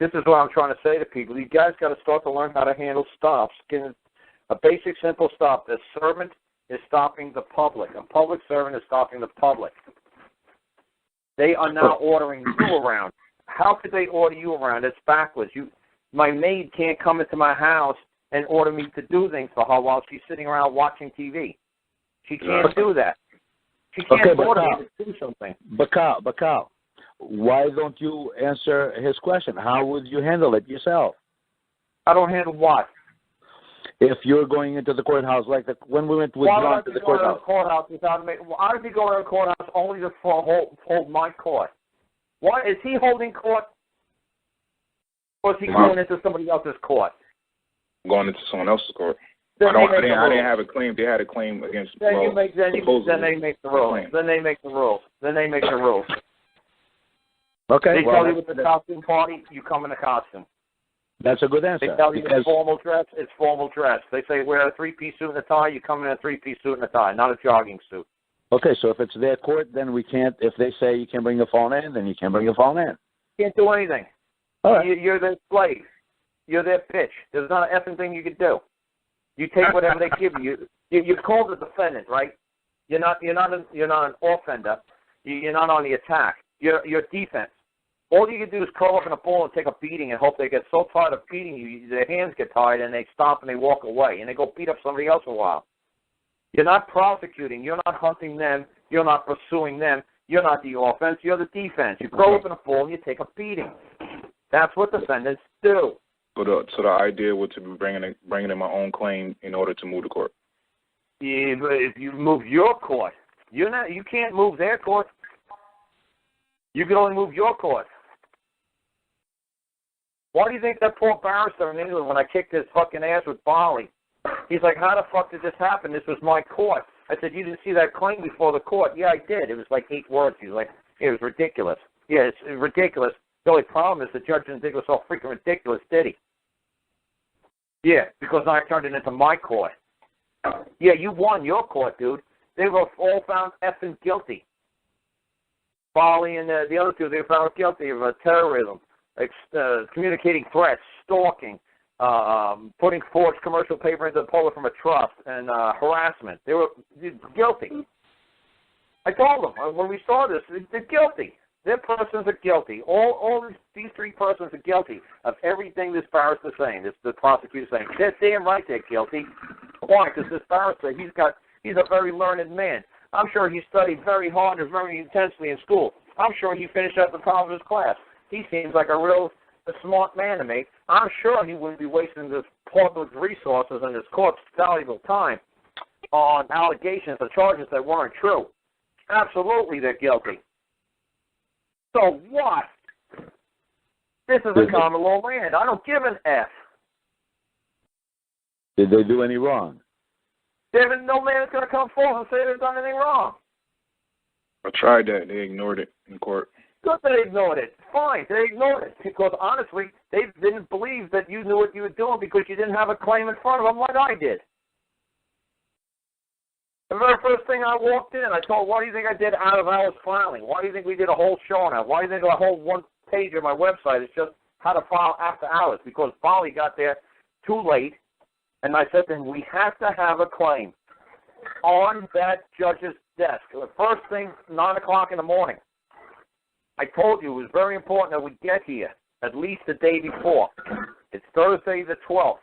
This is what I'm trying to say to people. You guys got to start to learn how to handle stops. A basic, simple stop. A servant is stopping the public. A public servant is stopping the public. They are now ordering you around. How could they order you around? It's backwards. My maid can't come into my house and order me to do things for her while she's sitting around watching TV. She can't do that. She can't order me to do something. But Karl, why don't you answer his question? How would you handle it yourself? I don't handle what? If you're going into the courthouse, like when we went with John to the courthouse. Why does he go to the courthouse only to hold my court? Why is he holding court? Or is he going into somebody else's court? Going into someone else's court. I didn't have a claim. They had a claim against. Then they make the rules. Then they make the rules. Okay. They tell you with the costume party, you come in a costume. That's a good answer. They tell you it's formal dress, it's formal dress. They say wear a three-piece suit and a tie, you come in a three-piece suit and a tie, not a jogging suit. Okay, so if it's their court, then we can't, if they say you can bring your phone in, then you can bring your phone in. Can't do anything. All right. You're their slave. You're their bitch. There's not an effing thing you can do. You take whatever they give you. You're called a defendant, right? You're not an offender. You're not on the attack. You're defense. All you can do is curl up in a ball and take a beating and hope they get so tired of beating you, their hands get tired and they stop and they walk away and they go beat up somebody else a while. You're not prosecuting. You're not hunting them. You're not pursuing them. You're not the offense. You're the defense. You curl up in a ball and you take a beating. That's what defendants do. So the idea would to be bringing in my own claim in order to move the court. Yeah, but if you move your court, you can't move their court. You can only move your court. Why do you think that poor barrister in England, when I kicked his fucking ass with Bali, he's like, how the fuck did this happen? This was my court. I said, you didn't see that claim before the court? Yeah, I did. It was like 8 words. He was like, it was ridiculous. Yeah, it's ridiculous. The only problem is the judge didn't think it was so freaking ridiculous, did he? Yeah, because I turned it into my court. Yeah, you won your court, dude. They were all found effing guilty. Bali and the other two, they were found guilty of terrorism, communicating threats, stalking, putting forged commercial paper into the polar from a trust, and harassment. They were guilty. I told them when we saw this, they're guilty. Their persons are guilty. All these 3 persons are guilty of everything this barrister is saying. The prosecutor saying they're damn right they're guilty. Why? Because this barrister, he's a very learned man. I'm sure he studied very hard and very intensely in school. I'm sure he finished at the top of his class. He seems like a smart man to me. I'm sure he wouldn't be wasting this public resources and his court's valuable time on allegations or charges that weren't true. Absolutely, they're guilty. So what? This is a common law land. I don't give an F. Did they do any wrong? No man is going to come forward and say they've done anything wrong. I tried that. They ignored it in court. Good they ignored it. Fine, they ignored it. Because honestly, they didn't believe that you knew what you were doing because you didn't have a claim in front of them like I did. The very first thing I walked in, I told, why do you think I did out-of-hours filing? Why do you think we did a whole show on it? Why do you think a whole 1 page of my website is just how to file after hours? Because Bali got there too late, and I said to him, we have to have a claim on that judge's desk. The first thing, 9 o'clock in the morning. I told you it was very important that we get here at least the day before. It's Thursday the 12th.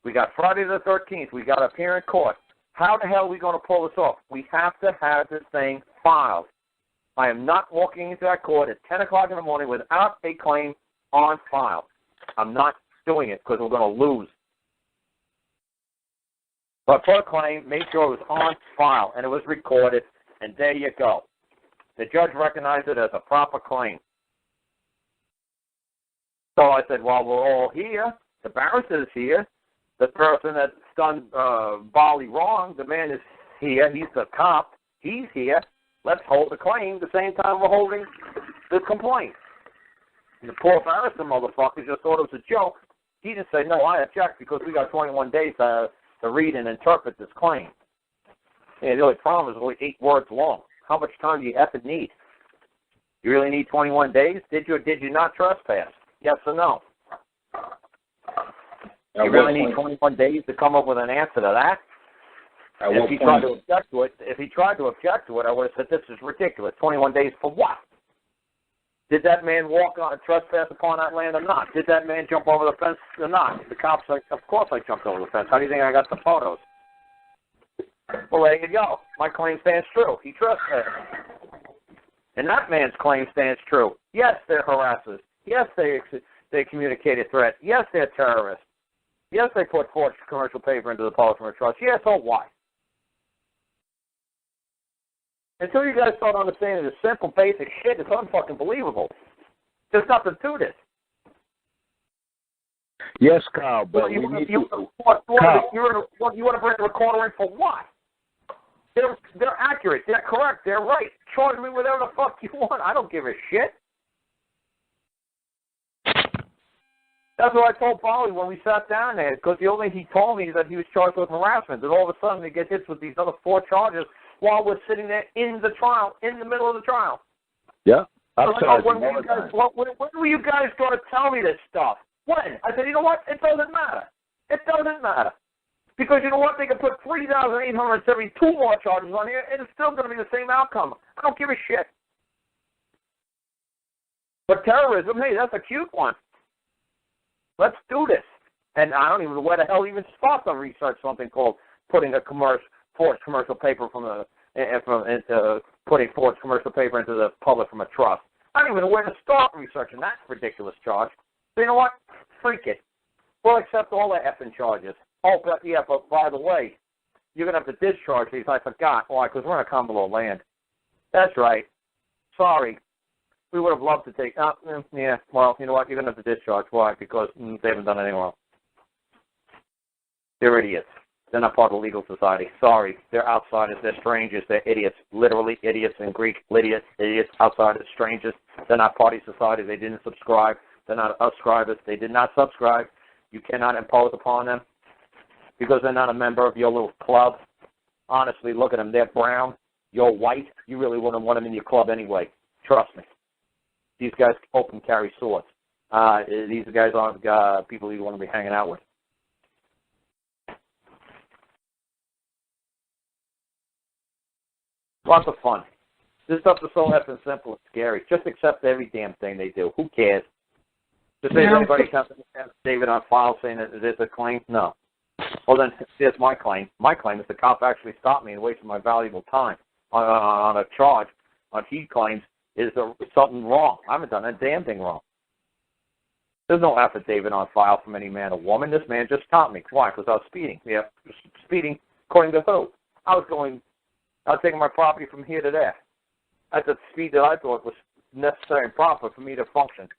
We got Friday the 13th. We got up here in court. How the hell are we going to pull this off? We have to have this thing filed. I am not walking into that court at 10 o'clock in the morning without a claim on file. I'm not doing it because we're going to lose. But for a claim, make sure it was on file and it was recorded, and there you go. The judge recognized it as a proper claim. So I said, well, we're all here. The barrister is here. The person that's done Bali wrong, the man is here. He's the cop. He's here. Let's hold the claim the same time we're holding the complaint. And the poor barrister motherfucker just thought it was a joke. He didn't say, no, I object because we got 21 days to read and interpret this claim. And the only problem is only 8 words long. How much time do you effing need? You really need 21 days? Did you or did you not trespass? Yes or no? At You what really need point? 21 days to come up with an answer to that? At If what he tried point? to object to it, I would have said this is ridiculous. 21 days for what? Did that man walk on a trespass upon that land or not? Did that man jump over the fence or not? The cops like, of course I jumped over the fence. How do you think I got the photos? Well, there you go. My claim stands true. He trespassed. And that man's claim stands true. Yes, they're harassers. Yes, they communicated threat. Yes, they're terrorists. Yes, they put forged commercial paper into the public from a trust. Yes, so what? Until you guys start understanding the simple, basic shit, it's unfucking believable. There's nothing to this. Yes, Karl, but You we need want to bring the recorder in for what? They're accurate. They're correct. They're right. Charge me whatever the fuck you want. I don't give a shit. That's what I told Polly when we sat down there, because the only thing he told me is that he was charged with harassment, and all of a sudden he gets hit with these other 4 charges while we're sitting there in the trial, in the middle of the trial. Yeah. When were you guys going to tell me this stuff? When? I said, you know what? It doesn't matter. It doesn't matter. Because you know what? They can put 3,872 more charges on here, and it's still going to be the same outcome. I don't give a shit. But terrorism, hey, that's a cute one. Let's do this. And I don't even know where the hell even start to research something called putting a forged commercial paper putting forged commercial paper into the public from a trust. I don't even know where to start researching that ridiculous charge. So you know what? Freak it. We'll accept all the effing charges. Oh, but by the way, you're going to have to discharge these. I forgot. Why? Because we're in a common law land. That's right. Sorry. We would have loved to take, yeah, well, you know what? You're going to have to discharge. Why? Because they haven't done anything wrong. They're idiots. They're not part of the legal society. Sorry. They're outsiders. They're strangers. They're idiots. Literally idiots in Greek. Idiots, outsiders, strangers. They're not party society. They didn't subscribe. They're not subscribers. They did not subscribe. You cannot impose upon them because they're not a member of your little club. Honestly, look at them. They're brown. You're white. You really wouldn't want them in your club anyway. Trust me. These guys open carry swords. These guys aren't people you want to be hanging out with. Lots of fun. This stuff is so effing simple and scary. Just accept every damn thing they do. Who cares? Does anybody come to David on file saying that there's a claim? No. Well, then there's my claim. My claim is the cop actually stopped me and wasted my valuable time on a charge on he claims is something wrong. I haven't done a damn thing wrong. There's no affidavit on file from any man or woman. This man just stopped me. Why? Because I was speeding. Yeah, speeding according to who? I was taking my property from here to there at the speed that I thought was necessary and proper for me to function.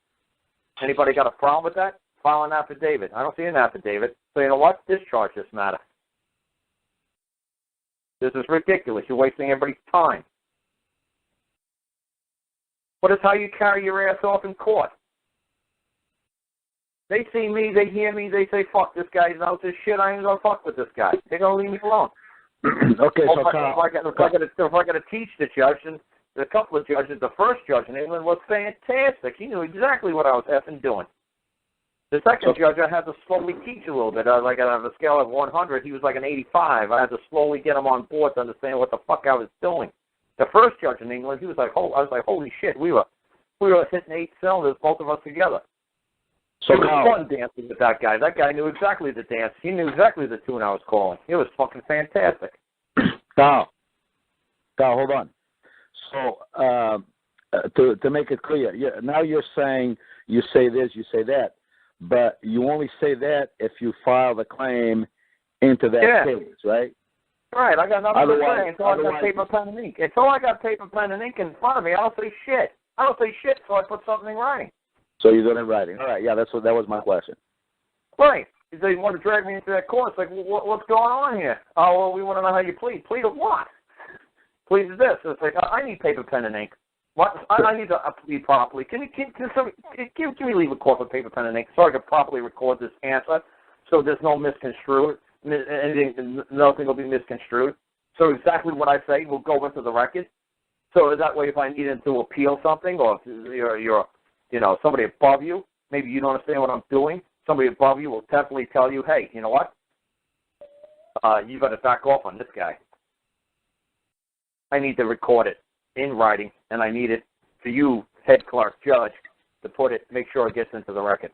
Anybody got a problem with that? File an affidavit. I don't see an affidavit. So you know what? Discharge this matter. This is ridiculous. You're wasting everybody's time. What is how you carry your ass off in court? They see me, they hear me, they say, fuck, this guy knows his shit, I ain't going to fuck with this guy. They're going to leave me alone. Okay, so if I got to teach the judge, and a couple of judges, the first judge in England was fantastic. He knew exactly what I was effing doing. The second judge, I had to slowly teach a little bit. I was like, on a scale of 100, he was like an 85. I had to slowly get him on board to understand what the fuck I was doing. The first judge in England, he was like, I was like, holy shit, we were hitting 8 cylinders, both of us together. So it was fun dancing with that guy. That guy knew exactly the dance. He knew exactly the tune I was calling. It was fucking fantastic. Karl, hold on. So to make it clear, now you're saying you say this, you say that, but you only say that if you file the claim into that case, right? Right, I got nothing to say until I got paper, pen, and ink. Until I got paper, pen, and ink in front of me, I don't say shit. I don't say shit until I put something in writing. So you did it in writing. All right, yeah, that was my question. Right. They want to drag me into that court. It's like, what's going on here? Oh, well, we want to know how you plead. Plead of what? Plead of this. It's like, I need paper, pen, and ink. What? I need to plead properly. Can we leave a court with paper, pen, and ink so I can properly record this answer so there's no misconstrued? Nothing will be misconstrued. So exactly what I say will go into the record. So that way, if I needed to appeal something, or if you're somebody above you, maybe you don't understand what I'm doing, somebody above you will definitely tell you, hey, you know what? You got to back off on this guy. I need to record it in writing, and I need it for you, head clerk, judge, to put it, make sure it gets into the record.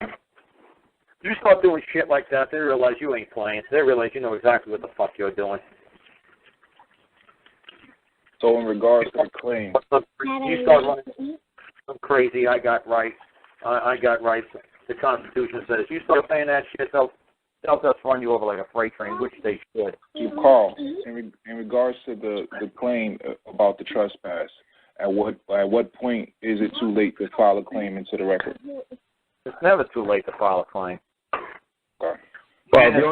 You start doing shit like that, they realize you ain't playing. They realize you know exactly what the fuck you're doing. So in regards to the claim, you start running, I'm crazy, I got rights. I got rights. The Constitution says you start saying that shit, they'll just run you over like a freight train, which they should. Carl, in regards to the claim about the trespass, at what point is it too late to file a claim into the record? It's never too late to file a claim. Okay. Well, the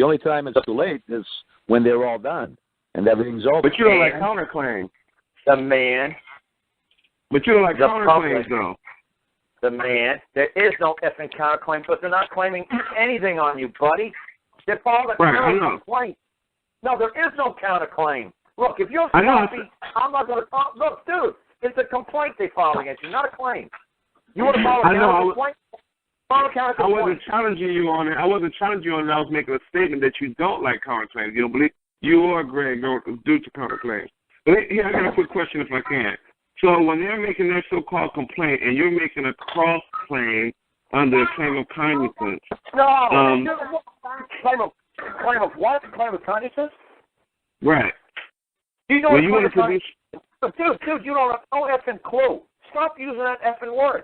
only time it's too late is when they're all done and everything's over. But you don't like counterclaims. The man. But you don't like counterclaims, though. The man. There is no effing counterclaim because they're not claiming anything on you, buddy. They're filing a counterclaim. No, there is no counterclaim. Look, if you're sloppy, I'm not going to talk. Look, dude, it's a complaint they file against you, not a claim. You want to file a counterclaim? I wasn't challenging you on it. I wasn't challenging you on it. I was making a statement that you don't like counterclaims. You don't believe you or Greg don't do to counterclaims. But here, I got a quick question if I can. So when they're making their so-called complaint and you're making a cross claim under a claim of cognizance. No. Claim of what? Claim of cognizance? Right. You know what claim of cognizance is? Dude, you don't have no effing clue. Stop using that effing word.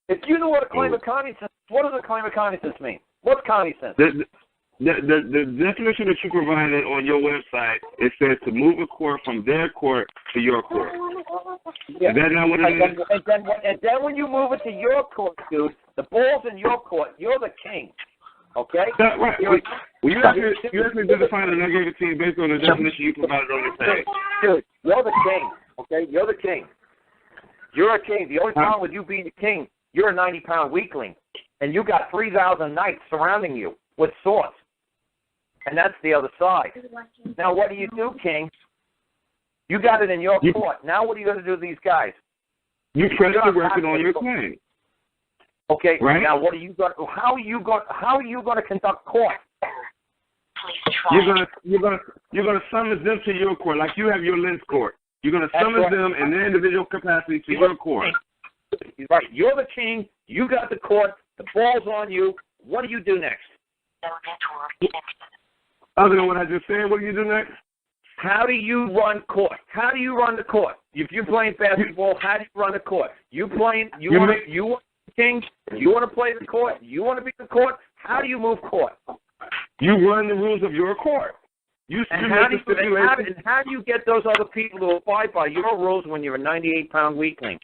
If you know what a claim of cognizance, what does a claim of cognizance mean? What's cognizance? The definition that you provided on your website, it says to move a court from their court to your court. Yeah. Is that not what it is? And then when you move it to your court, dude, the ball's in your court. You're the king. Okay? Right. You asked me to define it, and I gave it to you based on the definition you provided on your page. Dude, you're the king. Okay? You're the king. You're a king. The only problem with you being a king, you're a 90-pound weakling, and you got 3,000 knights surrounding you with swords. And that's the other side. Now, what do, King? You got it in your court. Now, what are you going to do to these guys? You press the record on your claim. Okay. Right? Now, what are you going? How are you going to conduct court? You're going to summons them to your court, like you have your Lentz court. You're going to summons them in their individual capacity to your court. Right. You're the king. You got the court. The ball's on you. What do you do next? Other than what I just said, what do you do next? How do you run court? How do you run the court? If you're playing basketball, how do you run the court? You want the king? You want to play the court? You want to be the court? How do you move court? You run the rules of your court. How do you get those other people to abide by your rules when you're a 98-pound weakling?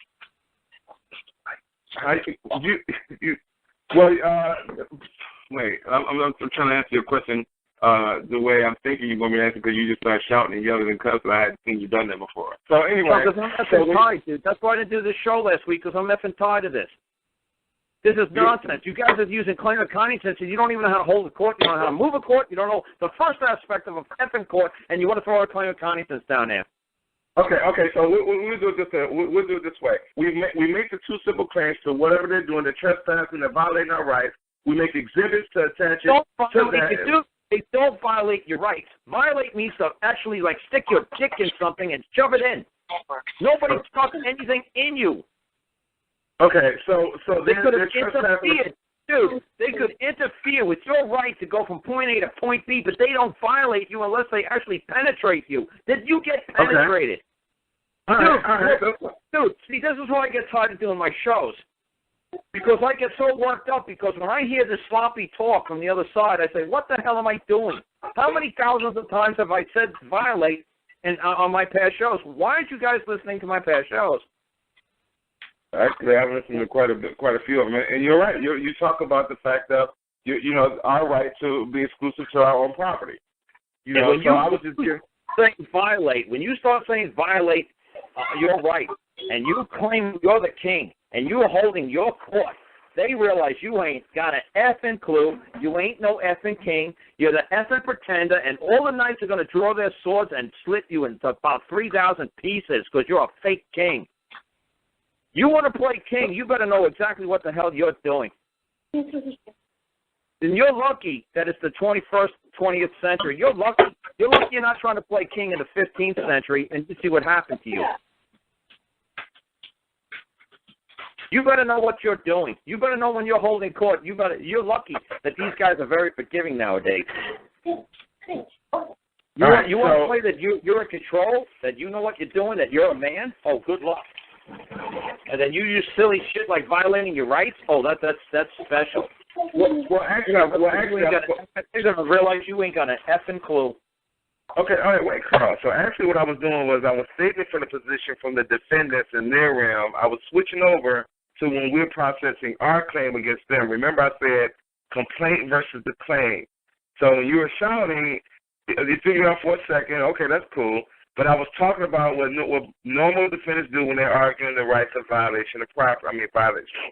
Wait, I'm trying to answer your question the way I'm thinking you're going to be answering because you just started shouting and yelling and cussing. I hadn't seen you done that before. So anyway. Because I'm effing tired, dude. That's why I didn't do this show last week because I'm effing tired of this. This is nonsense. You guys are using claim of cognizance and you don't even know how to hold a court. You don't know how to move a court. You don't know the first aspect of a effing court, and you want to throw a claim of cognizance down there. Okay. So we'll do it this way. We make the two simple claims to whatever they're doing, they're trespassing, they're violating our rights. We make exhibits to attach it to that. They don't violate your rights. Violate means to actually like stick your dick in something and shove it in. Nobody stuck anything in you. Okay, so they could have interfered, dude. They could interfere with your right to go from point A to point B, but they don't violate you unless they actually penetrate you. Did you get penetrated? Okay. All right. Dude, see, this is why I get tired of doing my shows. Because I get so worked up because when I hear this sloppy talk from the other side, I say, what the hell am I doing? How many thousands of times have I said violate on my past shows? Why aren't you guys listening to my past shows? Actually, I've listened to quite a few of them, and you're right. You talk about the fact of our right to be exclusive to our own property. I was just saying violate. When you start saying violate your right, and you claim you're the king, and you're holding your court, they realize you ain't got an effing clue. You ain't no effing king. You're the effing pretender, and all the knights are going to draw their swords and slit you into about 3,000 pieces because you're a fake king. You want to play king, you better know exactly what the hell you're doing. And you're lucky that it's the 21st, 20th century. You're lucky. You're lucky you're not trying to play king in the 15th century and you see what happened to you. You better know what you're doing. You better know when you're holding court. You're lucky that these guys are very forgiving nowadays. You want to play that you're in control, that you know what you're doing, that you're a man? Oh, good luck. And then you use silly shit like violating your rights? Oh, that's special. Actually, you're going to realize you ain't got an effing clue. Okay, all right, wait, Carl. So actually what I was doing was I was saving for the position from the defendants in their realm. I was switching over to when we're processing our claim against them. Remember I said complaint versus the claim. So when you were shouting, you threw me off for a second. Okay, that's cool. But I was talking about what normal defendants do when they're arguing the rights of violation of property. Violation.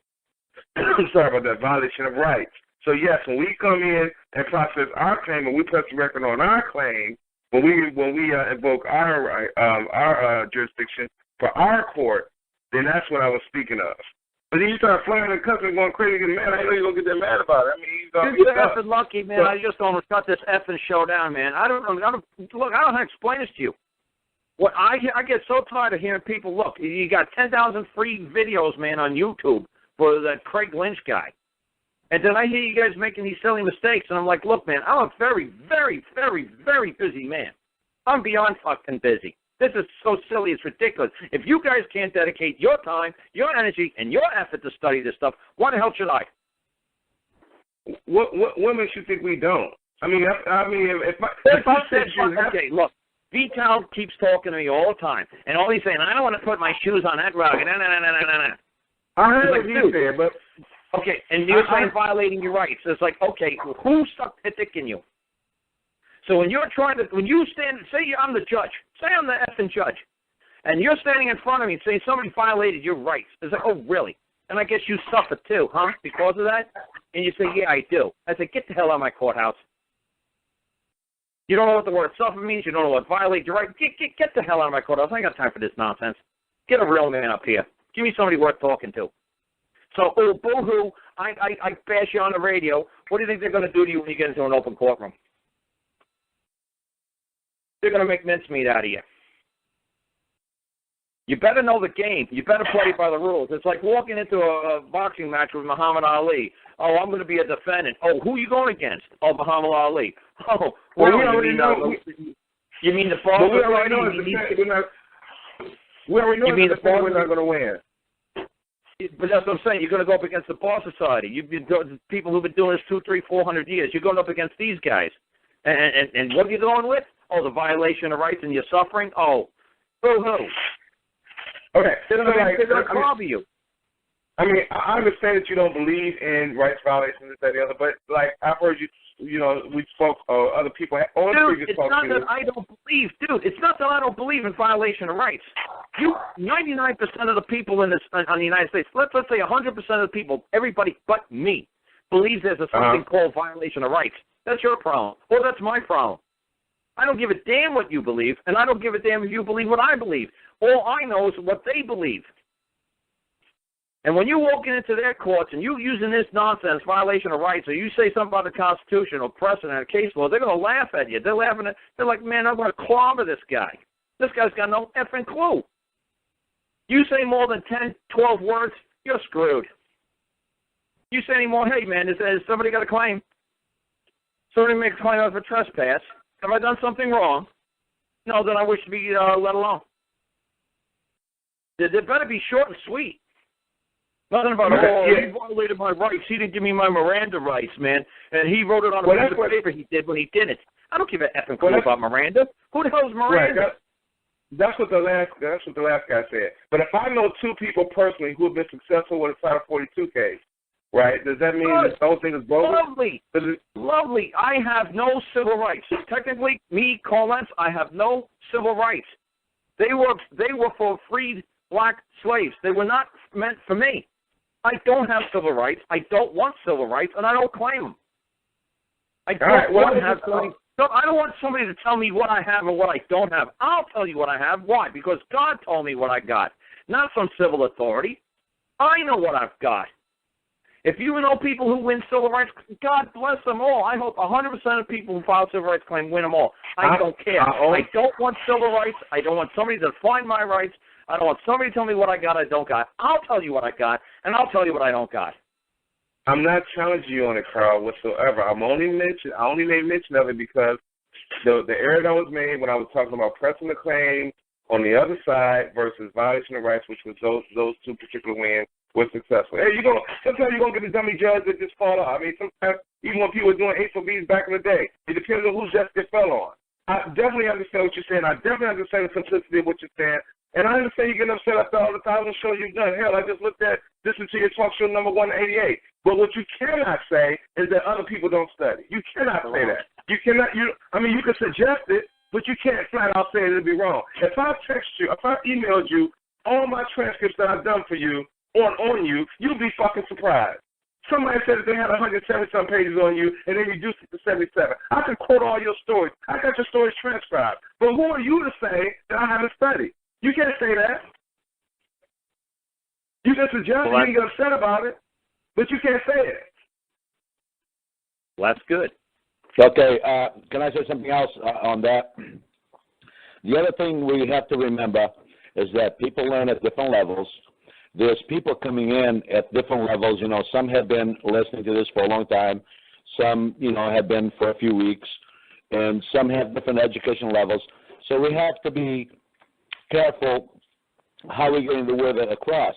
Sorry about that, violation of rights. So yes, when we come in and process our claim and we press the record on our claim, when we invoke our jurisdiction for our court, then that's what I was speaking of. But then you start flying and cussing and going crazy and mad. I know you're going to get that mad about it. I mean, you're effing lucky, man. I just don't want to shut this effing show down, man. I don't know how to explain this to you. What I get so tired of hearing people, look, you got 10,000 free videos, man, on YouTube for that Craig Lynch guy. And then I hear you guys making these silly mistakes, and I'm like, look, man, I'm a very, very, very, very busy man. I'm beyond fucking busy. This is so silly, it's ridiculous. If you guys can't dedicate your time, your energy, and your effort to study this stuff, why the hell should I? What makes you think we don't? I mean, if I said you have... Okay, look, Vital keeps talking to me all the time, and all he's saying, I don't want to put my shoes on that rug. I heard what you said, but... Okay, and you're saying violating your rights. It's like, okay, who sucked a dick in you? So when you stand, say I'm the judge, say I'm the effing judge, and you're standing in front of me and saying somebody violated your rights. It's like, oh, really? And I guess you suffer too, huh, because of that? And you say, yeah, I do. I say, get the hell out of my courthouse. You don't know what the word suffer means. You don't know what violate your rights. Get the hell out of my courthouse. I ain't got time for this nonsense. Get a real man up here. Give me somebody worth talking to. So, boo-hoo, I bash you on the radio. What do you think they're going to do to you when you get into an open courtroom? They're going to make mincemeat out of you. You better know the game. You better play by the rules. It's like walking into a boxing match with Muhammad Ali. Oh, I'm going to be a defendant. Oh, who are you going against? Oh, Muhammad Ali. Oh, well, we already know. You mean the boss? We already know we're not going to win. But that's what I'm saying. You're going to go up against the Bar Society. You've been people who've been doing this 200, 300, 400 years. You're going up against these guys. And what are you going with? Oh, the violation of rights and you're suffering? Oh, boo-hoo. Okay. They're going to clobber you. I mean, I understand that you don't believe in rights violations, this, that, the other, but, like, I've heard we spoke, other people on previous talks. Dude, it's not that I don't believe. Dude, it's not that I don't believe in violation of rights. 99% of the people in the United States, let's say 100% of the people, everybody but me, believes there's something called violation of rights. That's your problem. Or that's my problem. I don't give a damn what you believe, and I don't give a damn if you believe what I believe. All I know is what they believe. And when you're walking into their courts and you using this nonsense, violation of rights, or you say something about the Constitution or precedent or case law, they're going to laugh at you. They're laughing at. They're like, man, I'm going to clobber this guy. This guy's got no effing clue. You say more than 10, 12 words, you're screwed. You say any more, hey, man, has somebody got a claim? Somebody makes a claim of a trespass. Have I done something wrong? No, then I wish to be let alone. They better be short and sweet. Nothing about, he violated my rights. He didn't give me my Miranda rights, man. And he wrote it on a piece of paper he did when he didn't. I don't give a effing clue about Miranda. Who the hell is Miranda? Right, that's what the last guy said. But if I know two people personally who have been successful with a Title 42 case, right, does that mean the whole thing is bogus? Lovely. I have no civil rights. Technically, me, Karl Lentz, I have no civil rights. They were for freed black slaves. They were not meant for me. I don't have civil rights. I don't want civil rights, and I don't claim them. I don't I don't want somebody to tell me what I have and what I don't have. I'll tell you what I have. Why? Because God told me what I got, not some civil authority. I know what I've got. If you know people who win civil rights, God bless them all. I hope 100% of people who file civil rights claim win them all. I don't care. I don't want civil rights. I don't want somebody to define my rights. I don't want somebody to tell me what I got I don't got. I'll tell you what I got, and I'll tell you what I don't got. I'm not challenging you on it, Karl, whatsoever. I only made mention of it because the error that was made when I was talking about pressing the claim on the other side versus violation of rights, which was those two particular wins, was successful. Hey, sometimes you're going to get a dummy judge that just fall off. I mean, sometimes, even when people were doing HOBs back in the day, it depends on who just it fell on. I definitely understand what you're saying. I definitely understand the simplicity of what you're saying. And I understand you getting upset after all the thousand shows you've done. Hell, I just listened to your talk show number 188. But what you cannot say is that other people don't study. You cannot say that. You cannot. You can suggest it, but you can't flat out say it'll be wrong. If I text you, if I emailed you all my transcripts that I've done for you on you, you'll be fucking surprised. Somebody said that they had 170-some pages on you, and they reduced it to 77. I can quote all your stories. I got your stories transcribed. But who are you to say that I haven't studied? You can't say that. You can suggest you can get upset about it, but you can't say it. Well, that's good. Okay, can I say something else on that? The other thing we have to remember is that people learn at different levels. There's people coming in at different levels. You know, some have been listening to this for a long time. Some, have been for a few weeks. And some have different education levels. So we have to be careful how we're getting the word across.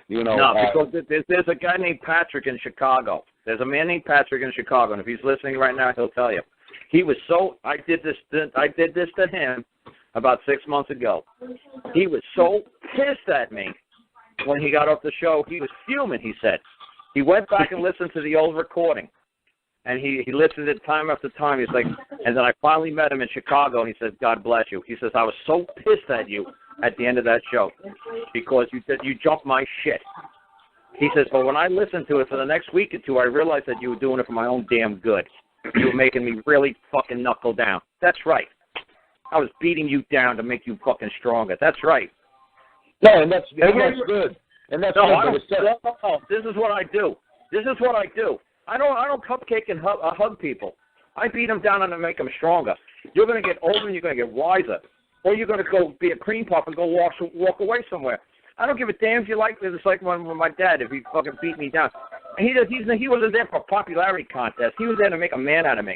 Because there's a guy named Patrick in Chicago. There's a man named Patrick in Chicago, and if he's listening right now, he'll tell you. He was I did this to him about 6 months ago. He was so pissed at me when he got off the show. He was fuming, he said. He went back and listened to the old recording, and he listened to it time after time. He's like, and then I finally met him in Chicago, and he said, God bless you. He says, I was so pissed at you at the end of that show because you jumped my shit. He says, but when I listened to it for the next week or two, I realized that you were doing it for my own damn good. You were making me really fucking knuckle down. That's right. I was beating you down to make you fucking stronger. That's right. No, and that's good. And that's no, this is what I do. I don't cupcake and hug people. I beat them down and I make them stronger. You're going to get older and you're going to get wiser. Or you're going to go be a cream puff and go walk away somewhere. I don't give a damn if you like this. It's like when my dad, if he fucking beat me down. He wasn't there for a popularity contest. He was there to make a man out of me.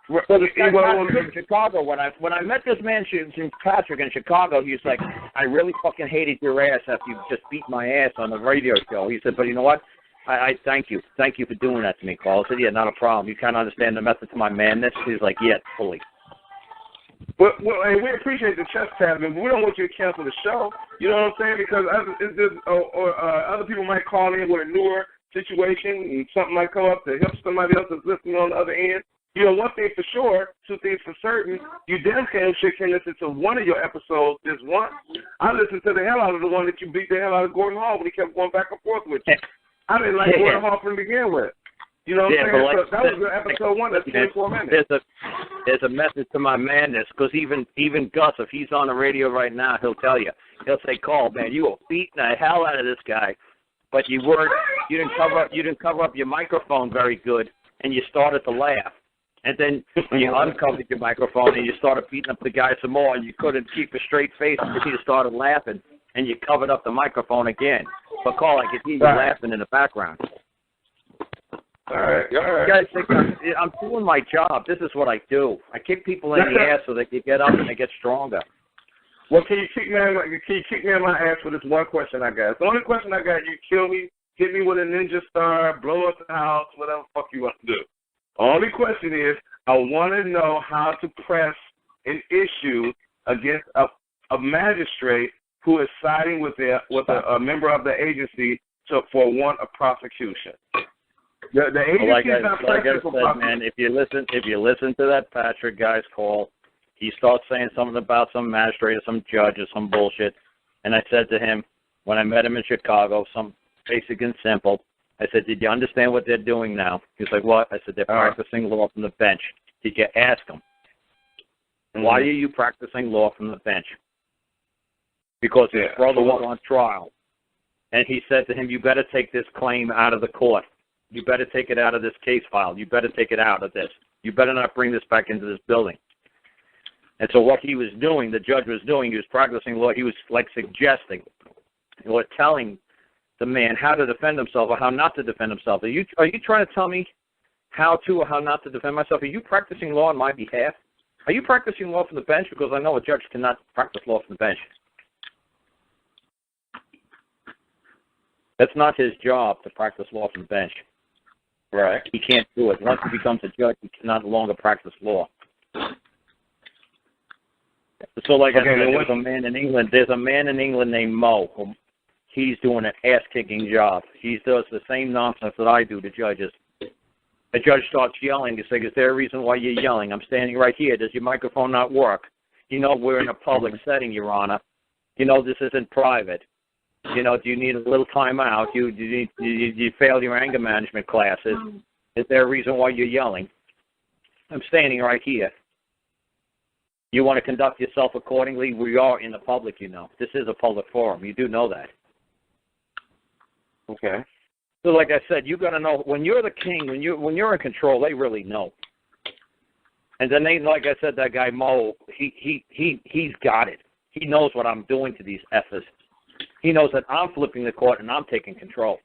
So this guy Patrick in Chicago, when I met this man, Patrick in Chicago, he was like, I really fucking hated your ass after you just beat my ass on the radio show. He said, but you know what? I thank you. Thank you for doing that to me, Carl. I said, yeah, not a problem. You kind of understand the method to my madness? He's like, yeah, fully. Well, and we appreciate the chest tapping, but we don't want you to cancel the show. You know what I'm saying? Because other people might call in with a newer situation and something might come up to help somebody else that's listening on the other end. One thing for sure, two things for certain, you damn sure can listen to one of your episodes this once. I listened to the hell out of the one that you beat the hell out of Gordon Hall when he kept going back and forth with you. I didn't like Gordon Hall from the begin with. You know what I'm saying? So that was episode 1. That's 24 minutes. There's a message to my madness because even Gus, if he's on the radio right now, he'll tell you. He'll say, Carl, man, you were beating the hell out of this guy, but you didn't cover up your microphone very good, and you started to laugh. And then when you uncovered your microphone and you started beating up the guy some more, and you couldn't keep a straight face because you started laughing, and you covered up the microphone again. But Carl, I could hear you laughing in the background. All right. You guys think I'm doing my job. This is what I do. I kick people in the ass so they can get up and they get stronger. Well, can you kick me in my ass for this one question I got? The only question I got, you kill me, hit me with a ninja star, blow up the house, whatever the fuck you want to do. The only question is, I want to know how to press an issue against a magistrate who is siding with a member of the agency for want of prosecution. The agency is not pressing for prosecution. Man, if you listen to that Patrick guy's call, he starts saying something about some magistrate or some judge or some bullshit, and I said to him, when I met him in Chicago, some basic and simple. I said, did you understand what they're doing now? He was like, what? I said, they're practicing law from the bench. Did you ask them? Why are you practicing law from the bench? Because his brother was on trial. And he said to him, you better take this claim out of the court. You better take it out of this case file. You better take it out of this. You better not bring this back into this building. And so what he was doing, the judge was doing, he was practicing law. He was like suggesting or telling the man how to defend himself or how not to defend himself. Are you trying to tell me how to or how not to defend myself? Are you practicing law on my behalf? Are you practicing law from the bench? Because I know a judge cannot practice law from the bench. That's not his job to practice law from the bench. Right. He can't do it. Once he becomes a judge, he can no longer practice law. So, like I said, there's a man in England. There's a man in England named Mo. He's doing an ass-kicking job. He does the same nonsense that I do to judges. The judge starts yelling. He's like, is there a reason why you're yelling? I'm standing right here. Does your microphone not work? You know, we're in a public setting, Your Honor. You know, this isn't private. You know, do you need a little time out? You failed your anger management classes. Is there a reason why you're yelling? I'm standing right here. You want to conduct yourself accordingly? We are in the public, you know. This is a public forum. You do know that. Okay. So, like I said, you got to know when you're the king, when you're in control, they really know. And then they, like I said, that guy Mo, he's got it. He knows what I'm doing to these effers. He knows that I'm flipping the court and I'm taking control.